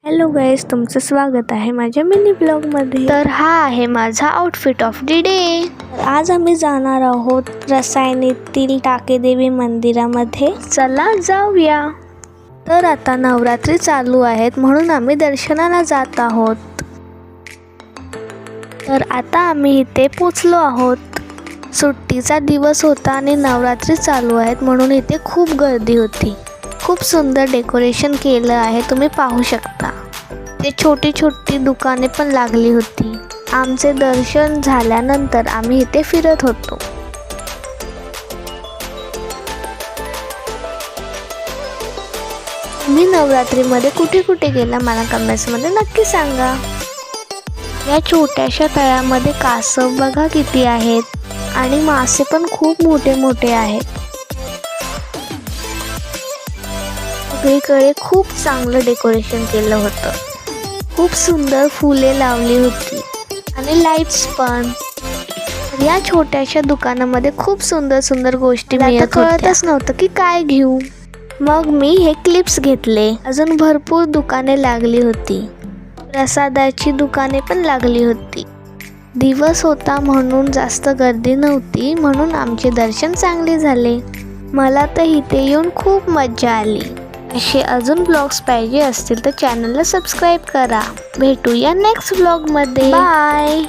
Hello गाईस, तुमचं स्वागत आहे माझ्या मिनी ब्लॉगमध्ये। तर हा आहे माझा आउटफिट ऑफ द डे। आज आम्ही जाणार आहोत रसायनीतील टाकेदेवी मंदिरामध्ये। चला जाऊया। तर आता नवरात्री चालू आहेत म्हणून आम्ही दर्शनाला जात आहोत। तर आता आम्ही इथे पोचलो आहोत। सुट्टीचा दिवस होता आणि नवरात्री चालू आहेत म्हणून इथे खूप गर्दी होती। खूप सुंदर डेकोरेशन केलं आहे, तुम्ही पाहू शकता। ते छोटी छोटी दुकाने पण लागली होती। आमचे दर्शन झाल्यानंतर आम्ही इथे फिरत होतो। तुम्ही नवरात्रीमध्ये कुठे कुठे गेला मला कमेंट्समध्ये नक्की सांगा। या छोट्याशा तळ्यामध्ये कासव बघा किती आहेत आणि मासे पण खूप मोठे मोठे आहेत। सगळीकडे खूप चांगलं डेकोरेशन केलं होतं। खूप सुंदर फुले लावली होती आणि लाईट्स पण। या छोट्याशा दुकानामध्ये खूप सुंदर सुंदर गोष्टी मिळत कळतच नव्हतं की काय घेऊ। मग मी हे क्लिप्स घेतले। अजून भरपूर दुकाने लागली होती। प्रसादाची दुकाने पण लागली होती। दिवस होता म्हणून जास्त गर्दी नव्हती, म्हणून आमचे दर्शन चांगले झाले। मला तर इथे येऊन खूप मज्जा आली। असे अजून ब्लॉग्स पाहिजे असतील तर चॅनलला सबस्क्राईब करा। भेटूया नेक्स्ट ब्लॉगमध्ये। बाय।